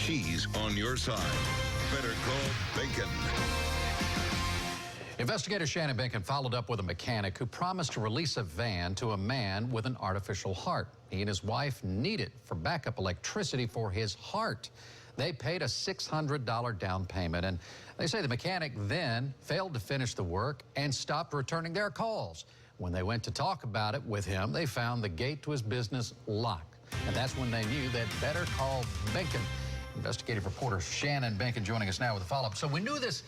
She's on your side. Better call Behnken. Investigator Shannon Behnken followed up with a mechanic who promised to release a van to a man with an artificial heart. He and his wife need it for backup electricity for his heart. They paid a $600 down payment, and they say the mechanic then failed to finish the work and stopped returning their calls. When they went to talk about it with him, they found the gate to his business locked. And that's when they knew they'd better call Behnken. Investigative reporter Shannon Behnken joining us now with a follow-up. So we knew this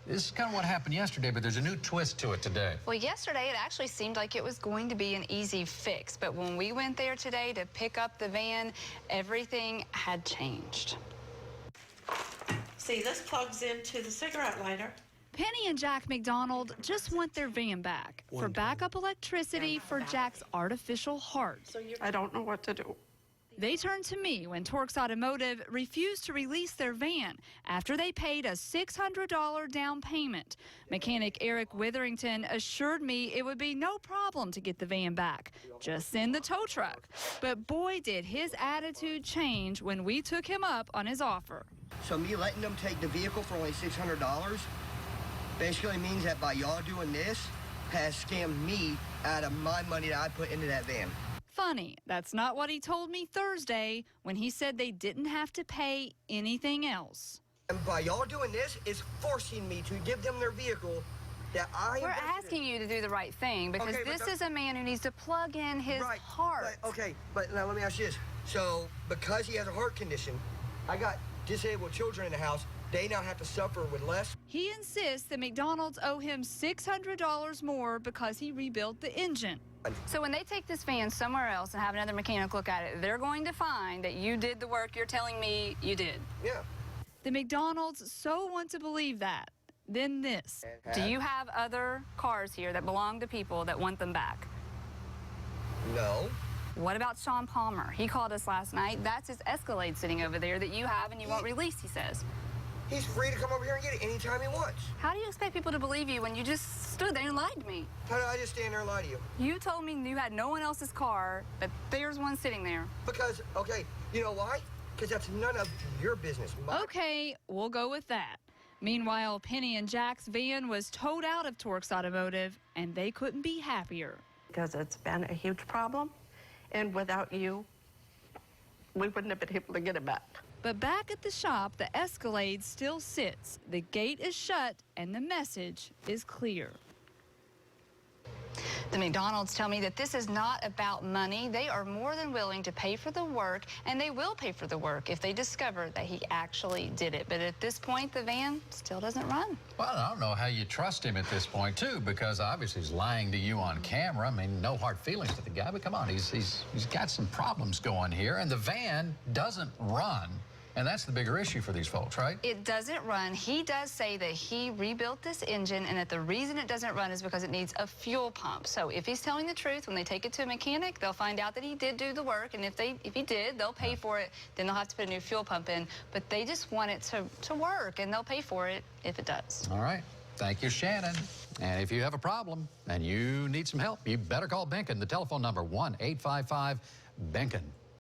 is kind of what happened yesterday, but there's a new twist to it today. Well, yesterday it actually seemed like it was going to be an easy fix, but when we went there today to pick up the van, everything had changed. See, this plugs into the cigarette lighter. Penny and Jack McDonald just want their van back for backup electricity for Jack's artificial heart. I don't know what to do. They turned to me when Torx Automotive refused to release their van after they paid a $600 down payment. Mechanic Eric Witherington assured me it would be no problem to get the van back. Just send the tow truck. But boy, did his attitude change when we took him up on his offer. So me letting them take the vehicle for only $600 basically means that by y'all doing this has scammed me out of my money that I put into that van. Funny, that's not what he told me Thursday when he said they didn't have to pay anything else. And by y'all doing this is forcing me to give them their vehicle that I... We're asking you to do the right thing because this is a man who needs to plug in his heart. But now let me ask you this. So because he has a heart condition, I got disabled children in the house. They now have to suffer with less. He insists that McDonald's owe him $600 more because he rebuilt the engine. So when they take this van somewhere else and have another mechanic look at it, they're going to find that you did the work you're telling me you did. Yeah. The McDonald's so want to believe that. Then this. Do you have other cars here that belong to people that want them back? No. What about Sean Palmer? He called us last night. That's his Escalade sitting over there that you have and you won't release, he says. He's free to come over here and get it anytime he wants. How do you expect people to believe you when you just stood there and lied to me? How did I just stand there and lie to you? You told me you had no one else's car, but there's one sitting there. Because, okay, you know why? Because that's none of your business. Okay, we'll go with that. Meanwhile, Penny and Jack's van was towed out of Torx Automotive, and they couldn't be happier. Because it's been a huge problem, and without you, we wouldn't have been able to get it back. But back at the shop, the Escalade still sits. The gate is shut, and the message is clear. The McDonald's tell me that this is not about money. They are more than willing to pay for the work, and they will pay for the work if they discover that he actually did it. But at this point, the van still doesn't run. Well, I don't know how you trust him at this point, too, because obviously he's lying to you on camera. I mean, no hard feelings to the guy, but come on, he's got some problems going here, and the van doesn't run. And that's the bigger issue for these folks, right? It doesn't run. He does say that he rebuilt this engine and that the reason it doesn't run is because it needs a fuel pump. So if he's telling the truth, when they take it to a mechanic, they'll find out that he did do the work. And if he did, they'll pay for it. Then they'll have to put a new fuel pump in. But they just want it to work, and they'll pay for it if it does. All right. Thank you, Shannon. And if you have a problem and you need some help, you better call Behnken. The telephone number, 1-855-BEHNKEN.